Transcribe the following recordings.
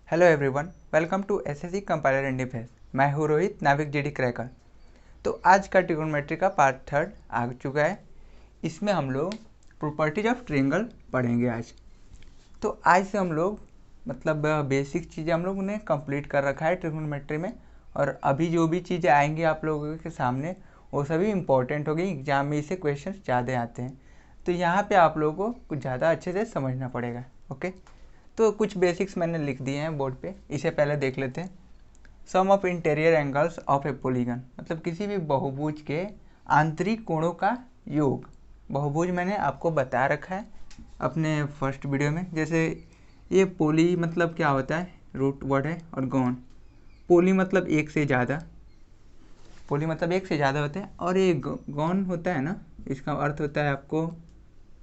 Hello everyone, welcome to SSC compiler and defence. मैं हूँ रोहित, नाविक जीडी क्रैकर। तो आज का ट्रिगोनोमेट्री का पार्ट 3 आ चुका है। इसमें हम लोग प्रॉपर्टीज ऑफ ट्रायंगल पढ़ेंगे आज। तो आज से हम लोग बेसिक चीज़ें हम लोगों ने कंप्लीट कर रखा है ट्रिगोनोमेट्री में, और अभी जो भी चीज़ें आएंगी आप लोगों के सामने वो सभी इंपॉर्टेंट होगी। एग्जाम में इससे क्वेश्चन ज़्यादा आते हैं, तो यहाँ पे आप लोगों को कुछ ज़्यादा अच्छे से समझना पड़ेगा। ओके, तो कुछ बेसिक्स मैंने लिख दिए हैं बोर्ड पे, इसे पहले देख लेते हैं। Sum of interior angles of a polygon, मतलब किसी भी बहुभुज के आंतरिक कोणों का योग। बहुभुज मैंने आपको बता रखा है अपने फर्स्ट वीडियो में। जैसे ये पोली मतलब क्या होता है, रूट वर्ड है, और गौन। पोली मतलब एक से ज़्यादा, पोली मतलब एक से ज़्यादा होते हैं, और ये गौन होता है ना, इसका अर्थ होता है आपको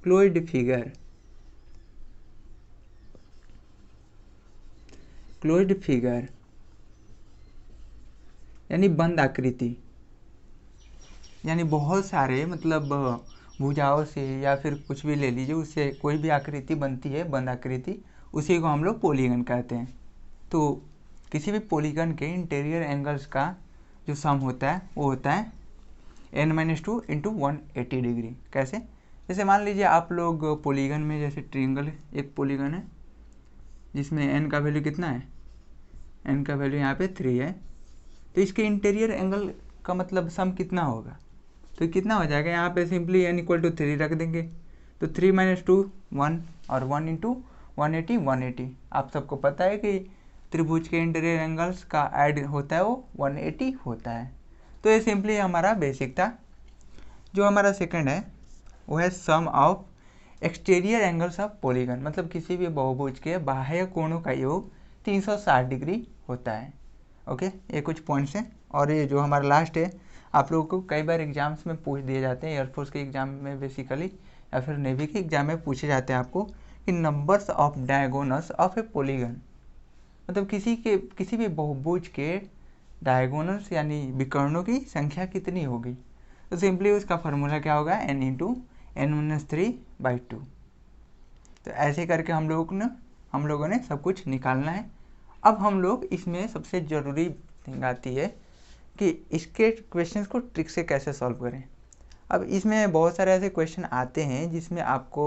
क्लोइड फिगर। क्लोज्ड फिगर यानी बंद आकृति, यानी बहुत सारे भुजाओं से या फिर कुछ भी ले लीजिए, उससे कोई भी आकृति बनती है बंद आकृति, उसी को हम लोग पॉलीगन कहते हैं। तो किसी भी पॉलीगन के इंटीरियर एंगल्स का जो सम होता है वो होता है n-2 इंटू 180 डिग्री। कैसे? जैसे मान लीजिए आप लोग पॉलीगन में, जैसे ट्रायंगल एक पॉलीगन है जिसमें n का वैल्यू कितना है, n का वैल्यू यहाँ पे 3 है, तो इसके इंटीरियर एंगल का मतलब सम कितना होगा, तो कितना हो जाएगा, यहाँ पे सिंपली n इक्वल टू 3 रख देंगे, तो 3 - 2 1, और 1 इंटू 180 180। आप सबको पता है कि त्रिभुज के इंटीरियर एंगल्स का ऐड होता है वो 180 होता है। तो ये सिंपली हमारा बेसिक था। जो हमारा सेकंड है वो है sum of exterior angles of polygon, मतलब किसी भी बहुभुज के बाह्य कोणों का योग 360 डिग्री होता है। ओके, ये कुछ पॉइंट्स हैं। और ये जो हमारा लास्ट है, आप लोगों को कई बार एग्जाम्स में पूछ दिए जाते हैं, एयरफोर्स के एग्जाम में बेसिकली, या फिर नेवी के एग्जाम में पूछे जाते हैं आपको कि numbers of diagonals of a polygon, मतलब किसी भी बहुभुज के डायगोनल्स यानी विकर्णों की संख्या कितनी होगी। तो सिंपली उसका फार्मूला क्या होगा, n इंटू n-3/2। तो ऐसे करके हम लोगों ने सब कुछ निकालना है। अब हम लोग इसमें सबसे ज़रूरी थिंग आती है कि इसके क्वेश्चंस को ट्रिक से कैसे सॉल्व करें। अब इसमें बहुत सारे ऐसे क्वेश्चन आते हैं जिसमें आपको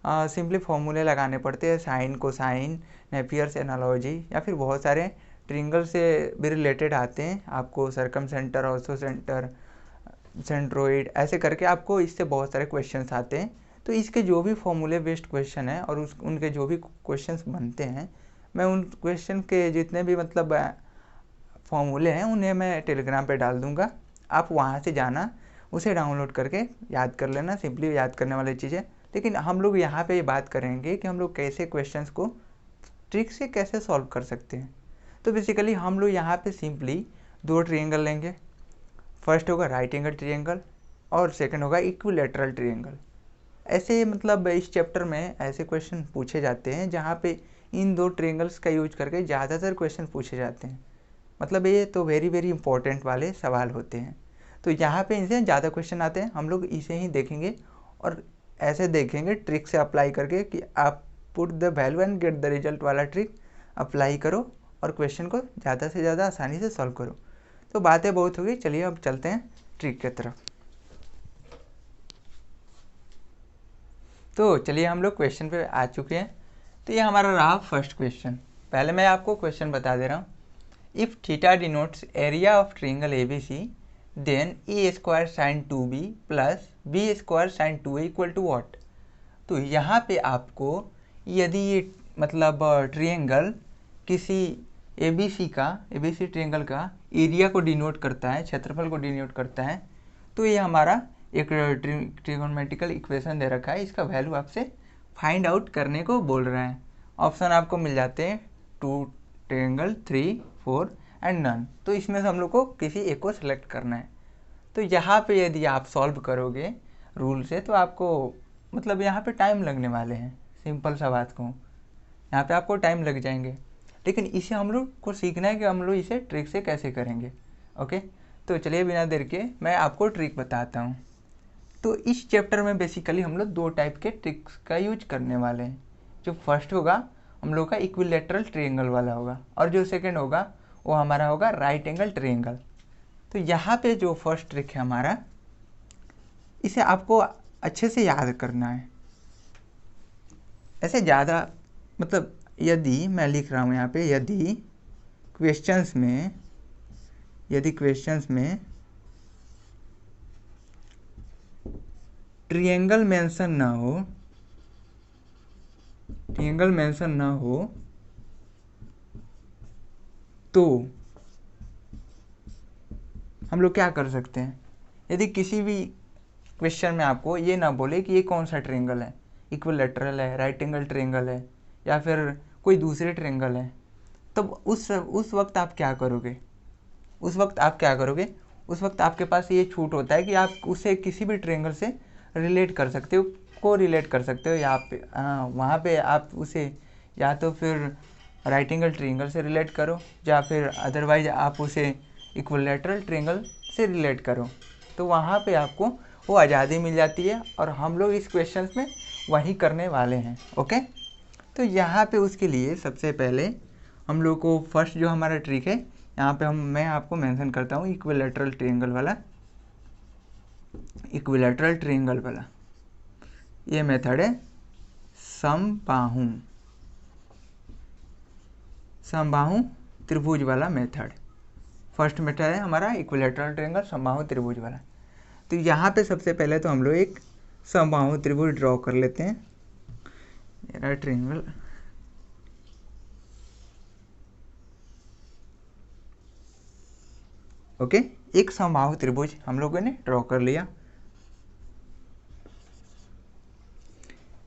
सिंपली फॉर्मूले लगाने पड़ते हैं, साइन कोसाइन, नेपियर्स एनालॉजी, या फिर बहुत सारे ट्रायंगल से भी रिलेटेड आते हैं, आपको सर्कमसेंटर, ऑर्थो सेंटर, सेंट्रोइड, ऐसे करके आपको इससे बहुत सारे क्वेश्चंस आते हैं। तो इसके जो भी फॉर्मूले बेस्ड क्वेश्चन है और उनके जो भी क्वेश्चंस बनते हैं, मैं उन क्वेश्चन के जितने भी फॉर्मूले हैं उन्हें मैं टेलीग्राम पे डाल दूंगा। आप वहाँ से जाना, उसे डाउनलोड करके याद कर लेना, सिंपली याद करने वाली चीज़ें। लेकिन हम लोग यहाँ पे ये बात करेंगे कि हम लोग कैसे क्वेश्चंस को ट्रिक से कैसे सॉल्व कर सकते हैं। तो बेसिकली हम लोग यहाँ पे सिंपली दो ट्रायंगल लेंगे। फर्स्ट होगा राइट एंगल ट्रायंगल और सेकंड होगा इक्विलैटरल ट्रायंगल। ऐसे इस चैप्टर में ऐसे क्वेश्चन पूछे जाते हैं जहाँ पे इन दो ट्रायंगल्स का यूज करके ज़्यादातर क्वेश्चन पूछे जाते हैं। मतलब ये तो वेरी वेरी इंपॉर्टेंट वाले सवाल होते हैं। तो यहाँ पे इनसे ज़्यादा क्वेश्चन आते हैं, हम लोग इसे ही देखेंगे और ऐसे देखेंगे ट्रिक से अप्लाई करके कि आप put the value and get the result वाला ट्रिक अप्लाई करो और क्वेश्चन को ज़्यादा से ज़्यादा आसानी से सॉल्व करो। तो बातें बहुत हो गई, चलिए अब चलते हैं ट्रिक की तरफ। तो चलिए हम लोग क्वेश्चन पे आ चुके हैं। तो ये हमारा रहा फर्स्ट क्वेश्चन। पहले मैं आपको क्वेश्चन बता दे रहा हूँ। If theta denotes area of triangle ABC, then a² sin 2b plus b² sin 2a equal to what. तो यहाँ पे आपको यदि ये ट्रायंगल किसी ABC ट्रायंगल का एरिया को डिनोट करता है, क्षेत्रफल को डिनोट करता है, तो ये हमारा एक ट्रिगोनोमेट्रिकल इक्वेशन दे रखा है, इसका वैल्यू आपसे फाइंड आउट करने को बोल रहा है। ऑप्शन आपको मिल जाते हैं 2 ट्रायंगल, 3, 4 एंड नन। तो इसमें से हम लोग को किसी एक को सिलेक्ट करना है। तो यहाँ पे यदि आप सॉल्व करोगे रूल से तो आपको यहाँ पे टाइम लगने वाले हैं। सिंपल सा बात कहूँ, यहाँ पे आपको टाइम लग जाएंगे, लेकिन इसे हम लोग को सीखना है कि हम लोग इसे ट्रिक से कैसे करेंगे। ओके, तो चलिए बिना देर के मैं आपको ट्रिक बताता हूँ। तो इस चैप्टर में बेसिकली हम लोग दो टाइप के ट्रिक्स का यूज करने वाले हैं। जो फर्स्ट होगा हम लोग का इक्विलेटरल ट्रायंगल वाला होगा, और जो सेकंड होगा वो हमारा होगा राइट एंगल ट्रायंगल। तो यहाँ पे जो फर्स्ट ट्रिक है हमारा, इसे आपको अच्छे से याद करना है। ऐसे ज़्यादा मतलब यदि मैं लिख रहा हूँ यहाँ पे, यदि क्वेश्चंस में ट्रायंगल मेंशन ना हो तो हम लोग क्या कर सकते हैं। यदि किसी भी क्वेश्चन में आपको ये ना बोले कि ये कौन सा ट्रायंगल है, इक्विलेटरल है, राइट एंगल ट्रायंगल है, या फिर कोई दूसरे ट्रायंगल है, तब उस वक्त आप क्या करोगे। उस वक्त आपके पास ये छूट होता है कि आप उसे किसी भी ट्रायंगल से रिलेट कर सकते हो, को रिलेट कर सकते हो। यहाँ पे वहाँ पे आप उसे या तो फिर राइट एंगल ट्रायंगल से रिलेट करो, या फिर अदरवाइज आप उसे इक्विलेटरल ट्रायंगल से रिलेट करो। तो वहाँ पे आपको वो आज़ादी मिल जाती है, और हम लोग इस क्वेश्चन में वही करने वाले हैं। ओके, तो यहाँ पे उसके लिए सबसे पहले हम लोग को फर्स्ट जो हमारा ट्रिक है, यहाँ पे मैं आपको मेंशन करता हूँ इक्विलेटरल ट्रायंगल वाला ये मेथड है समबाहु त्रिभुज वाला मेथड। फर्स्ट मेथड है हमारा इक्विलेटरल ट्रायंगल समबाहु त्रिभुज वाला। तो यहाँ पे सबसे पहले तो हम लोग एक समबाहु त्रिभुज ड्रॉ कर लेते हैं। मेरा ट्रायंगल ओके, एक समबाहु त्रिभुज हम लोगों ने ड्रॉ कर लिया।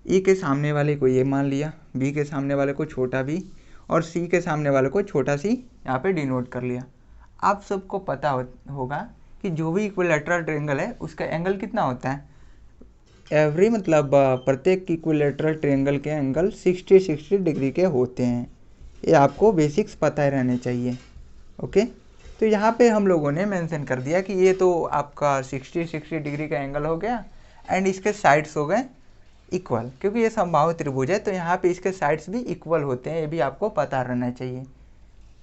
ए के सामने वाले को ये मान लिया, बी के सामने वाले को छोटा बी, और सी के सामने वाले को छोटा सी यहाँ पे डिनोट कर लिया। आप सबको पता होगा कि जो भी इक्विलेटरल ट्रायंगल है उसका एंगल कितना होता है। एवरी मतलब प्रत्येक इक्विलेटरल ट्रायंगल के एंगल 60 डिग्री के होते हैं। ये आपको बेसिक्स पता ही रहने चाहिए। ओके, तो यहाँ पे हम लोगों ने मेंशन कर दिया कि ये तो आपका 60 डिग्री का एंगल हो गया, एंड इसके साइड्स हो गए इक्वल, क्योंकि ये समबाहु त्रिभुज है तो यहाँ पे इसके साइड्स भी इक्वल होते हैं। ये भी आपको पता रहना चाहिए।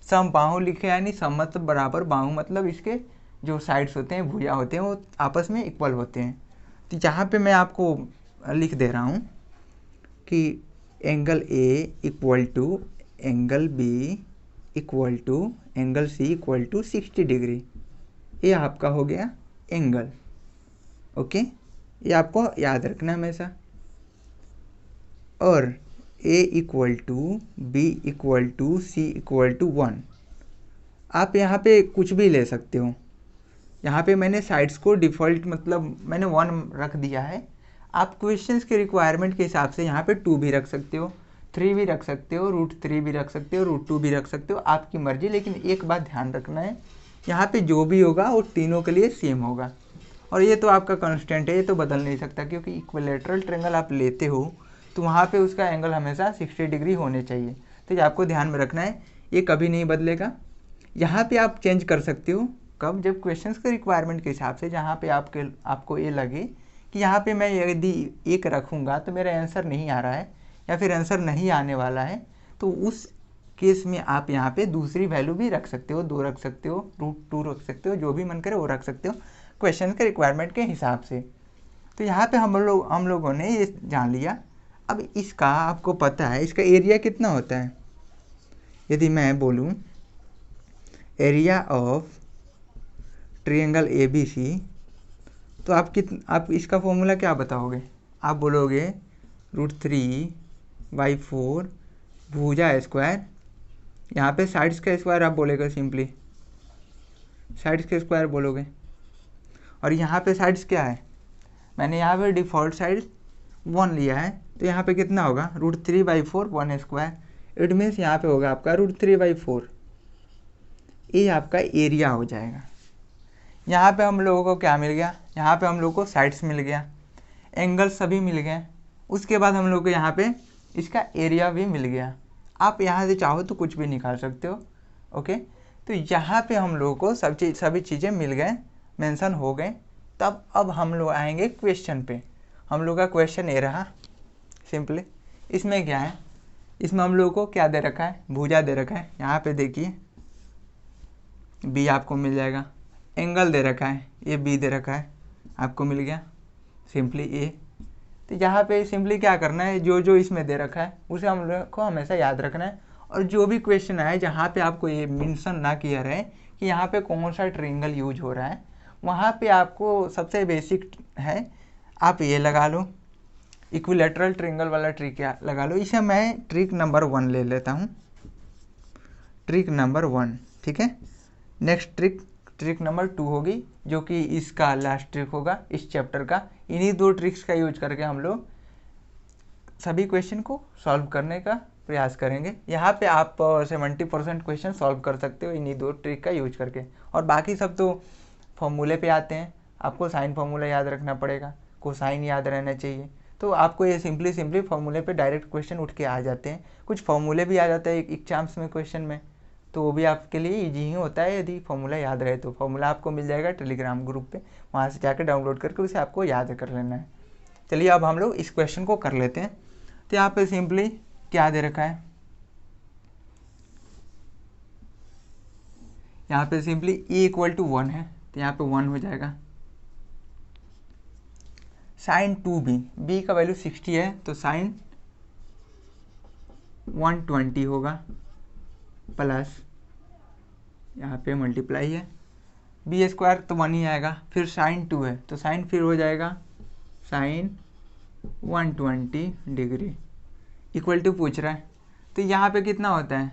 समबाहु लिखे यानी सम मतलब बराबर, बाहु मतलब इसके जो साइड्स होते हैं, भुजा होते हैं, वो आपस में इक्वल होते हैं। तो यहाँ पे मैं आपको लिख दे रहा हूँ कि angle A equal to angle B equal to angle C equal to 60 degree. ये आपका हो गया एंगल। ओके, ये आपको याद रखना हमेशा। और a equal to B equal to C equal to 1। आप यहाँ पे कुछ भी ले सकते हो। यहाँ पे मैंने साइड्स को डिफ़ॉल्ट मतलब मैंने 1 रख दिया है। आप क्वेश्चंस के रिक्वायरमेंट के हिसाब से यहाँ पे 2 भी रख सकते हो, 3 भी रख सकते हो, √3 भी रख सकते हो, √2 भी रख सकते हो, आपकी मर्जी। लेकिन एक बात ध्यान रखना है, यहाँ पे जो भी होगा वो तीनों के लिए सेम होगा। और ये तो आपका कांस्टेंट है, ये तो बदल नहीं सकता, क्योंकि इक्विलेटरल ट्रायंगल आप लेते हो तो वहाँ पे उसका एंगल हमेशा 60 डिग्री होने चाहिए। तो ये आपको ध्यान में रखना है, ये कभी नहीं बदलेगा। यहाँ पे आप चेंज कर सकते हो कब, जब क्वेश्चंस के रिक्वायरमेंट के हिसाब से जहाँ पे आपको ये लगे कि यहाँ पे मैं यदि 1 रखूँगा तो मेरा आंसर नहीं आ रहा है, या फिर आंसर नहीं आने वाला है, तो उस केस में आप यहाँ पे दूसरी वैल्यू भी रख सकते हो, 2 रख सकते हो, √2 रख सकते हो, जो भी मन करे वो रख सकते हो क्वेश्चन के रिक्वायरमेंट के हिसाब से। तो यहाँ पे हम लोगों ने ये जान लिया। अब इसका आपको पता है इसका एरिया कितना होता है। यदि मैं बोलूँ एरिया ऑफ ट्रायंगल ABC, तो आप इसका फॉर्मूला क्या बताओगे। आप बोलोगे √3/4 भुजा स्क्वायर। यहाँ पे साइड्स का स्क्वायर आप बोलेगा, सिंपली साइड्स के स्क्वायर बोलोगे। और यहाँ पे साइड्स क्या है, मैंने यहाँ पे डिफ़ॉल्ट साइड 1 लिया है, तो यहाँ पे कितना होगा √3/4 1 स्क्वायर। इट मीन्स यहाँ पे होगा आपका √3/4। ये आपका एरिया हो जाएगा। यहाँ पे हम लोगों को क्या मिल गया, यहाँ पे हम लोगों को साइड्स मिल गया, एंगल सभी मिल गए। उसके बाद हम लोग को यहाँ पे इसका एरिया भी मिल गया। आप यहाँ से चाहो तो कुछ भी निकाल सकते हो। ओके, तो यहाँ पे हम लोगों को सभी चीज़ें मिल गए, मेंशन हो गए। तब अब हम लोग आएंगे क्वेश्चन पे। हम लोग का क्वेश्चन ये रहा सिंपली। इसमें क्या है, इसमें हम लोगों को क्या दे रखा है, भुजा दे रखा है। यहाँ पे देखिए बी आपको मिल जाएगा, एंगल दे रखा है, ये बी दे रखा है, आपको मिल गया सिंपली ए। तो यहाँ पे सिंपली क्या करना है, जो जो इसमें दे रखा है उसे हम लोग को हमेशा याद रखना है। और जो भी क्वेश्चन आए जहाँ पे आपको ये मेंशन ना किया रहे कि यहाँ पे कौन सा ट्रायंगल यूज हो रहा है, वहाँ पे आपको सबसे बेसिक है आप ये लगा लो, इक्विलैटरल ट्रायंगल वाला ट्रिक लगा लो। इसे मैं ट्रिक नंबर 1 ले लेता हूँ, ट्रिक नंबर 1, ठीक है। नेक्स्ट ट्रिक नंबर 2 होगी, जो कि इसका लास्ट ट्रिक होगा इस चैप्टर का। इन्हीं 2 ट्रिक्स का यूज करके हम लोग सभी क्वेश्चन को सॉल्व करने का प्रयास करेंगे। यहाँ पे आप 70% क्वेश्चन सॉल्व कर सकते हो इन्हीं 2 ट्रिक का यूज करके। और बाकी सब तो फॉर्मूले पे आते हैं, आपको साइन फार्मूला याद रखना पड़ेगा, कोसाइन याद रहना चाहिए। तो आपको ये सिंपली फॉर्मूले पे डायरेक्ट क्वेश्चन उठ के आ जाते हैं। कुछ फॉर्मूले भी आ जाते हैं एग्जाम्स में क्वेश्चन में, तो वो भी आपके लिए ईजी ही होता है यदि फॉर्मूला याद रहे तो। फॉर्मूला आपको मिल जाएगा टेलीग्राम ग्रुप पे, वहाँ से जाकर डाउनलोड करके उसे आपको याद कर लेना है। चलिए अब हम लोग इस क्वेश्चन को कर लेते हैं। तो यहाँ पे सिंपली क्या दे रखा है, यहाँ पे सिंपली e = 1 है, तो यहाँ पे 1 हो जाएगा। साइन 2b, b का वैल्यू 60 है तो साइन 120 होगा, प्लस यहाँ पे मल्टीप्लाई है, b² तो 1 ही आएगा। फिर साइन 2 है तो साइन फिर हो जाएगा साइन 120 डिग्री, इक्वल टू पूछ रहा है। तो यहाँ पे कितना होता है,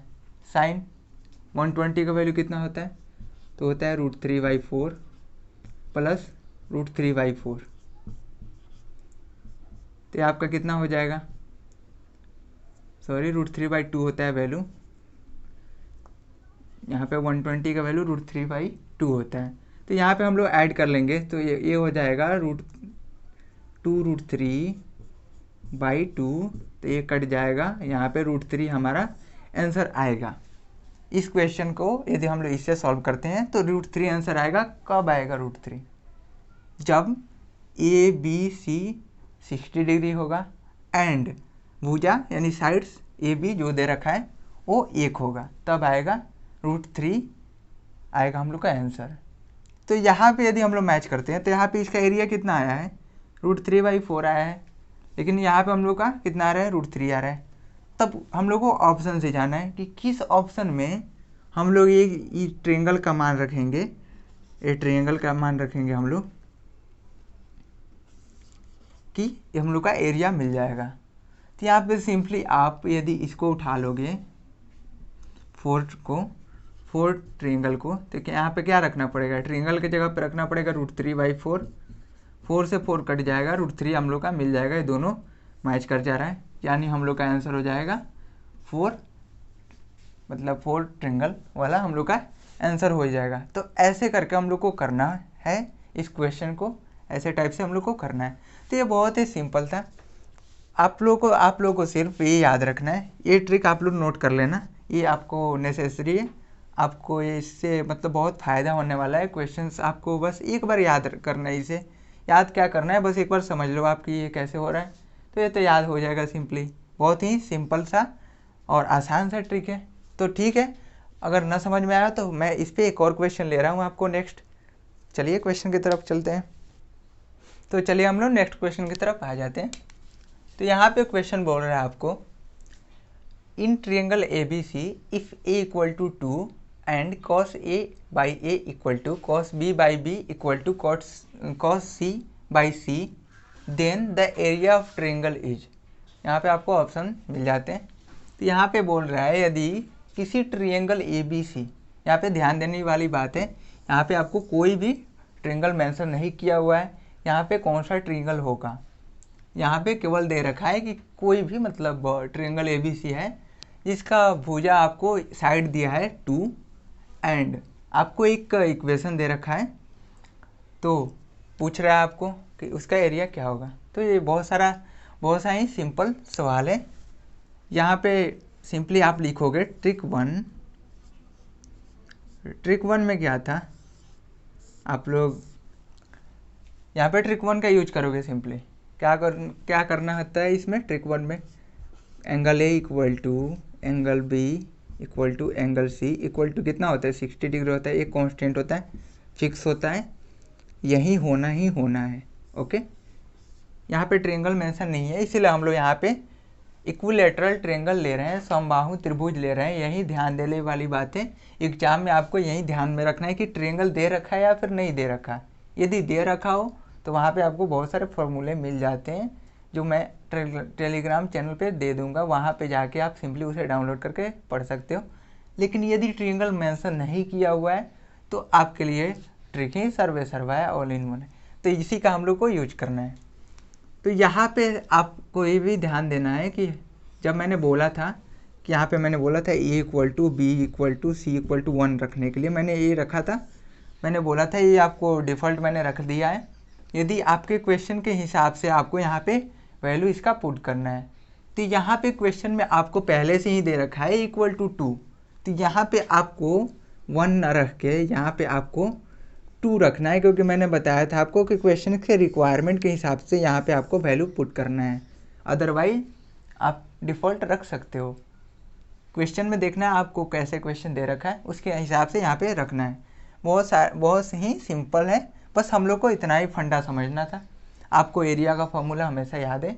साइन 120 का वैल्यू कितना होता है, तो होता है √3/4 प्लस √3/4। तो आपका कितना हो जाएगा, सॉरी √3/2 होता है वैल्यू, यहाँ पे 120 का वैल्यू √3/2 होता है। तो यहाँ पे हम लोग ऐड कर लेंगे तो ये हो जाएगा √2√3/2, तो ये कट जाएगा, यहाँ पे √3 हमारा आंसर आएगा। इस क्वेश्चन को यदि हम लोग इससे सॉल्व करते हैं तो √3 आंसर आएगा। कब आएगा √3, जब ABC 60 डिग्री होगा एंड भुजा यानी साइड्स AB जो दे रखा है वो 1 होगा, तब आएगा √3 आएगा हम लोग का आंसर। तो यहाँ पे यदि हम लोग मैच करते हैं तो यहाँ पे इसका एरिया कितना आया है, √3/4 आया है, लेकिन यहाँ पे हम लोग का कितना आ रहा है, √3 आ रहा है। तब हम लोग को ऑप्शन से जाना है कि किस ऑप्शन में हम लोग ये ट्रायंगल का मान रखेंगे, ये ट्रायंगल का मान रखेंगे हम लोग कि हम लोग का एरिया मिल जाएगा। तो यहाँ पे सिंपली आप यदि इसको उठा लोगे 4 ट्रायंगल को, तो यहाँ पे क्या रखना पड़ेगा, ट्रायंगल की जगह पे रखना पड़ेगा √3/4, 4 से 4 कट जाएगा, √3 हम लोग का मिल जाएगा। ये दोनों मैच कर जा रहा है, यानी हम लोग का आंसर हो जाएगा 4, मतलब 4 ट्रायंगल वाला हम लोग का आंसर हो जाएगा। तो ऐसे करके हम लोग को करना है इस क्वेश्चन को, ऐसे टाइप से हम लोग को करना है। तो ये बहुत ही सिंपल था, आप लोगों को सिर्फ ये याद रखना है, ये ट्रिक आप लोग नोट कर लेना, ये आपको नेसेसरी है, आपको इससे मतलब बहुत फ़ायदा होने वाला है। क्वेश्चंस आपको बस एक बार याद करना है, इसे याद क्या करना है, बस एक बार समझ लो आप कि ये कैसे हो रहा है, तो ये तो याद हो जाएगा सिंपली। बहुत ही सिंपल सा और आसान सा ट्रिक है। तो ठीक है, अगर ना समझ में आया तो मैं इस पर एक और क्वेश्चन ले रहा हूँ आपको नेक्स्ट। चलिए क्वेश्चन की तरफ चलते हैं। तो चलिए हम लोग नेक्स्ट क्वेश्चन की तरफ आ जाते हैं। तो यहाँ पे क्वेश्चन बोल रहा है आपको, in triangle ABC if A = 2 and cos A/A = cos B/B = cos C/C, then the area of triangle is. यहाँ पे आपको ऑप्शन मिल जाते हैं। तो यहाँ पे बोल रहा है यदि किसी ट्रायंगल ABC, यहाँ पे ध्यान देने वाली बात है, यहाँ पे आपको कोई भी ट्रायंगल मेंशन नहीं किया हुआ है, यहाँ पे कौन सा ट्रायंगल होगा, यहाँ पे केवल दे रखा है कि कोई भी मतलब ट्रायंगल ABC है जिसका भुजा आपको साइड दिया है 2 एंड आपको एक इक्वेशन दे रखा है, तो पूछ रहा है आपको कि उसका एरिया क्या होगा। तो ये बहुत सा ही सिंपल सवाल है। यहाँ पे सिंपली आप लिखोगे ट्रिक 1 में क्या था, आप लोग यहाँ पे ट्रिक 1 का यूज करोगे। सिंपली क्या करना होता है इसमें, ट्रिक 1 में angle A equal to angle B equal to angle C equal to कितना होता है 60 डिग्री होता है, एक कांस्टेंट होता है, फिक्स होता है, यही होना ही होना है। ओके, यहाँ पे ट्रायंगल मेंशन नहीं है, इसीलिए हम लोग यहाँ पे इक्विलैटरल ट्रायंगल ले रहे हैं, समबाहु त्रिभुज ले रहे हैं। यही ध्यान देने वाली बात है, एग्जाम में आपको यही ध्यान में रखना है कि ट्रायंगल दे रखा है या फिर नहीं दे रखा है। यदि दे रखा हो तो वहाँ पे आपको बहुत सारे फॉर्मूले मिल जाते हैं जो मैं टेलीग्राम चैनल पे दे दूँगा, वहाँ पे जाके आप सिंपली उसे डाउनलोड करके पढ़ सकते हो। लेकिन यदि ट्रायंगल मेंशन नहीं किया हुआ है तो आपके लिए ट्रिक ही सर्वे सर्वा है, ऑल इन वन है, तो इसी का हम लोग को यूज करना है। तो यहाँ पे आपको ये भी ध्यान देना है कि जब मैंने बोला था कि यहाँ पे मैंने बोला था A equal to B equal to C equal to 1 रखने के लिए मैंने ये रखा था, मैंने बोला था ये आपको डिफ़ॉल्ट मैंने रख दिया है। यदि आपके क्वेश्चन के हिसाब से आपको यहाँ पे वैल्यू इसका पुट करना है, तो यहाँ पे क्वेश्चन में आपको पहले से ही दे रखा है इक्वल टू 2, तो यहाँ पे आपको 1 न रख के यहाँ पे आपको 2 रखना है, क्योंकि मैंने बताया था आपको कि क्वेश्चन के रिक्वायरमेंट के हिसाब से यहाँ पे आपको वैल्यू पुट करना है। अदरवाइज आप डिफ़ॉल्ट रख सकते हो, क्वेश्चन में देखना है आपको कैसे क्वेश्चन दे रखा है उसके हिसाब से यहाँ पे रखना है। बहुत ही सिंपल है, बस हम लोग को इतना ही फंडा समझना था। आपको एरिया का फॉर्मूला हमेशा याद है,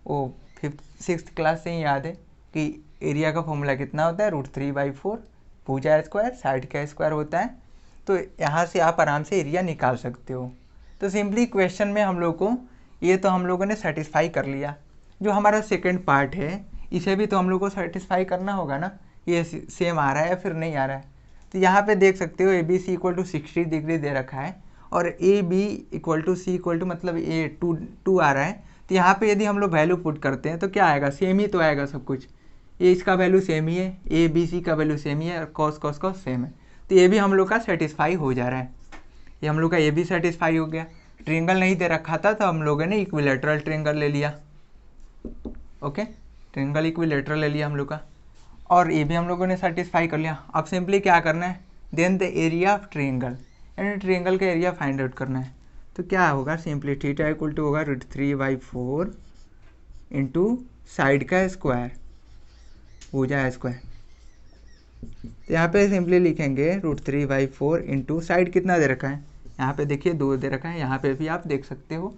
वो 5th-6th क्लास से ही याद है कि एरिया का फॉर्मूला कितना होता है, √3/4 भुजा स्क्वायर साइड का स्क्वायर होता है। तो यहाँ से आप आराम से एरिया निकाल सकते हो। तो सिंपली क्वेश्चन में हम लोग को ये तो हम लोगों ने सेटिस्फाई कर लिया, जो हमारा सेकंड पार्ट है इसे भी तो हम लोग को सेटिस्फाई करना होगा ना, ये सेम आ रहा है या फिर नहीं आ रहा है। तो यहाँ पे देख सकते हो A B C equal to 60 degree दे रखा है और A B equal to C equal to मतलब ए 2 आ रहा है। तो यहाँ पे यदि हम लोग वैल्यू पुट करते हैं तो क्या आएगा, सेम ही तो आएगा सब कुछ, ये इसका वैल्यू सेम ही है, ए बी सी का वैल्यू सेम ही है और कॉस कॉस कॉस सेम है। तो ये भी हम लोग का सेटिस्फाई हो जा रहा है, ये हम लोग का ये भी सेटिस्फाई हो गया। ट्रायंगल नहीं दे रखा था तो हम लोगों ने इक्विलैटरल ट्रायंगल ले लिया। ओके, ट्रायंगल इक्विलैटरल ले लिया हम लोग का, और ये भी हम लोगों ने सेटिस्फाई कर लिया। अब सिंपली क्या करना है, then the area of triangle, यानी ट्रायंगल का एरिया फाइंड आउट करना है। तो क्या होगा, सिंपली थीटा इक्वल टू होगा √3/4 इंटू साइड का स्क्वायर भुजा स्क्वायर। तो यहाँ पे सिंपली लिखेंगे √3/4 इंटू साइड कितना दे रखा है, यहाँ पे देखिए 2 दे रखा है, यहाँ पे भी आप देख सकते हो,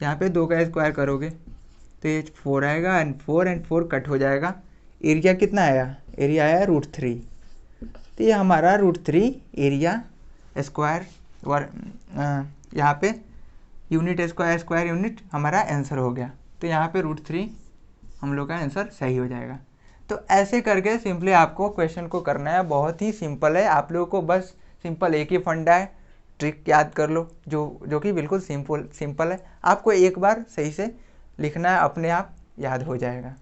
यहाँ पे 2 का स्क्वायर करोगे तो ये 4 आएगा एंड 4 कट हो जाएगा। एरिया कितना आया, एरिया आया √3। तो ये हमारा √3 एरिया स्क्वायर यहाँ पे यूनिट स्क्वायर यूनिट हमारा आंसर हो गया। तो यहाँ पे √3 हम लोग का आंसर सही हो जाएगा। तो ऐसे करके सिंपली आपको क्वेश्चन को करना है, बहुत ही सिंपल है। आप लोगों को बस सिंपल एक ही फंडा है, ट्रिक याद कर लो जो कि बिल्कुल सिंपल है। आपको एक बार सही से लिखना है, अपने आप याद हो जाएगा।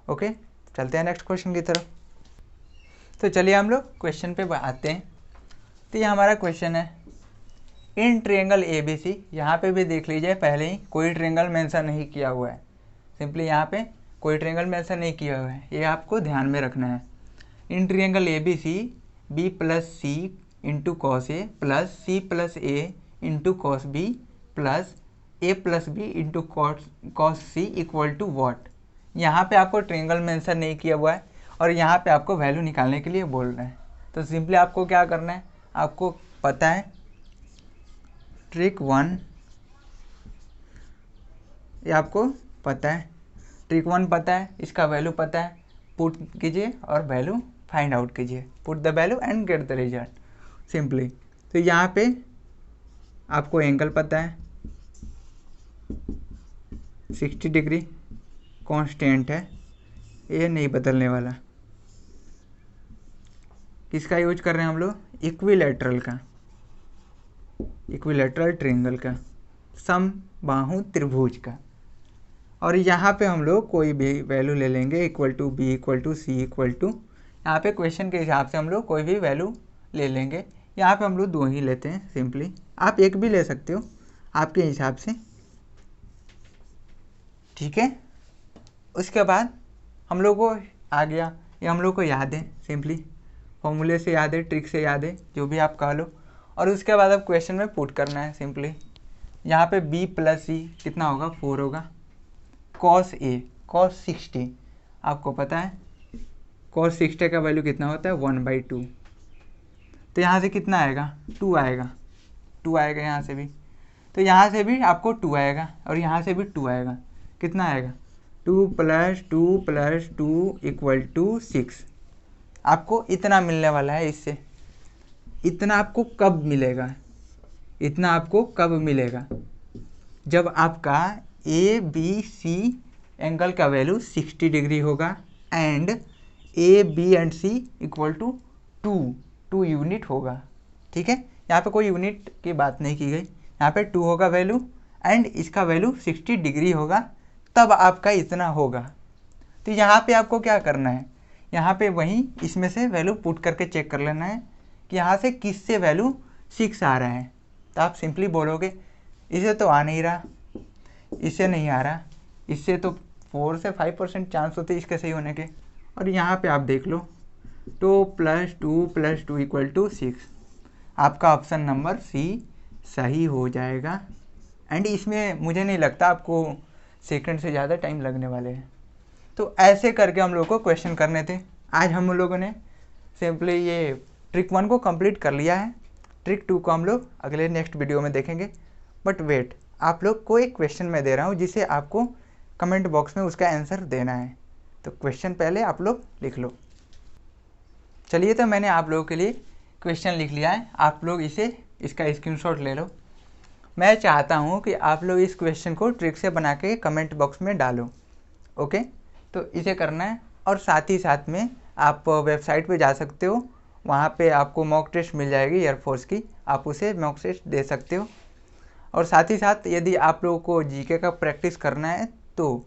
ओके, चलते हैं नेक्स्ट क्वेश्चन की तरफ। तो चलिए हम लोग क्वेश्चन पे आते हैं। तो ये हमारा क्वेश्चन है, इन ट्रायंगल ए बी सी, यहाँ पे भी देख लीजिए पहले ही कोई ट्रायंगल मेंशन नहीं किया हुआ है, सिंपली यहाँ पे कोई ट्रायंगल मेंशन नहीं किया हुआ है, ये आपको ध्यान में रखना है। In triangle A B C B plus C into cos A plus C plus A into cos B plus A plus B into cos C equal to what. यहाँ पे आपको ट्रायंगल मेंशन नहीं किया हुआ है और यहाँ पे आपको वैल्यू निकालने के लिए बोल रहे हैं। तो सिंपली आपको क्या करना है, आपको पता है ट्रिक 1, ये आपको पता है, ट्रिक 1 पता है, इसका वैल्यू पता है, पुट कीजिए और वैल्यू फाइंड आउट कीजिए, put the value and get the result simply. तो यहाँ पे आपको एंगल पता है 60 डिग्री कांस्टेंट है, ये नहीं बदलने वाला। किसका यूज कर रहे हैं हम लोग, इक्विलैटरल का, इक्विलैटरल ट्रायंगल का, समबाहु त्रिभुज का। और यहाँ पे हम लोग कोई भी वैल्यू ले लेंगे, equal to B equal to C equal to, यहाँ पे क्वेश्चन के हिसाब से हम लोग कोई भी वैल्यू ले लेंगे। यहाँ पे हम लोग 2 ही लेते हैं सिंपली, आप 1 भी ले सकते हो आपके हिसाब से, ठीक है। उसके बाद हम लोग को आ गया, ये हम लोग को याद है, सिंपली फॉर्मूले से याद है, ट्रिक से याद है, जो भी आप कह लो। और उसके बाद अब क्वेश्चन में पुट करना है सिंपली। यहाँ पे b प्लस सी कितना होगा, 4 होगा, कॉस ए कॉस 60, आपको पता है cos 60 का वैल्यू कितना होता है 1/2। तो यहाँ से कितना आएगा 2 आएगा, 2 आएगा यहाँ से भी, तो यहाँ से भी आपको 2 आएगा और यहाँ से भी 2 आएगा। कितना आएगा 2 + 2 + 2 = 6। आपको इतना मिलने वाला है इससे। इतना आपको कब मिलेगा, इतना आपको कब मिलेगा, जब आपका ABC एंगल का वैल्यू 60 डिग्री होगा and AB and C = 2 unit होगा। ठीक है, यहाँ पे कोई यूनिट की बात नहीं की गई, यहाँ पे 2 होगा वैल्यू एंड इसका वैल्यू 60 डिग्री होगा, तब आपका इतना होगा। तो यहाँ पे आपको क्या करना है, यहाँ पे वहीं इसमें से वैल्यू पुट करके चेक कर लेना है कि यहाँ से किस से वैल्यू 6 आ रहा है। तो आप सिंपली बोलोगे इसे तो आ नहीं रहा, इससे नहीं आ रहा, इससे तो 4 से 5% चांस होते इसके सही होने के। और यहाँ पे आप देख लो 2 + 2 + 2 = 6। आपका ऑप्शन नंबर C सही हो जाएगा। एंड इसमें मुझे नहीं लगता आपको सेकंड से ज़्यादा टाइम लगने वाले हैं। तो ऐसे करके हम लोग को क्वेश्चन करने थे। आज हम लोगों ने सिंपली ये ट्रिक 1 को कंप्लीट कर लिया है। ट्रिक 2 को हम लोग अगले नेक्स्ट वीडियो में देखेंगे। बट वेट, आप लोग को एक क्वेश्चन मैं दे रहा हूँ जिसे आपको कमेंट बॉक्स में उसका आंसर देना है। तो क्वेश्चन पहले आप लोग लिख लो। चलिए, तो मैंने आप लोगों के लिए क्वेश्चन लिख लिया है, आप लोग इसका स्क्रीनशॉट ले लो। मैं चाहता हूँ कि आप लोग इस क्वेश्चन को ट्रिक से बना के कमेंट बॉक्स में डालो। ओके, तो इसे करना है। और साथ ही साथ में आप वेबसाइट पे जा सकते हो, वहाँ पे आपको मॉक टेस्ट मिल जाएगी एयरफोर्स की, आप उसे मॉक टेस्ट दे सकते हो। और साथ ही साथ यदि आप लोगों को जीके का प्रैक्टिस करना है तो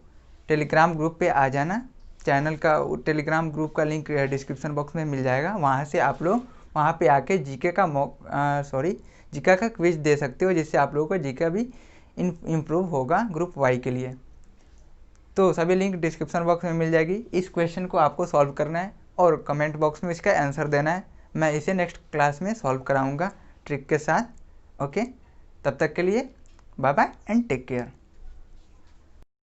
टेलीग्राम ग्रुप पे आ जाना। चैनल का टेलीग्राम ग्रुप का लिंक डिस्क्रिप्शन बॉक्स में मिल जाएगा, वहाँ से आप लोग वहाँ पे आके जीके का क्विज दे सकते हो, जिससे आप लोगों का जीके भी इम्प्रूव होगा ग्रुप वाई के लिए। तो सभी लिंक डिस्क्रिप्शन बॉक्स में मिल जाएगी। इस क्वेश्चन को आपको सॉल्व करना है और कमेंट बॉक्स में इसका आंसर देना है। मैं इसे नेक्स्ट क्लास में सॉल्व कराऊंगा ट्रिक के साथ। ओके, तब तक के लिए bye bye and take care.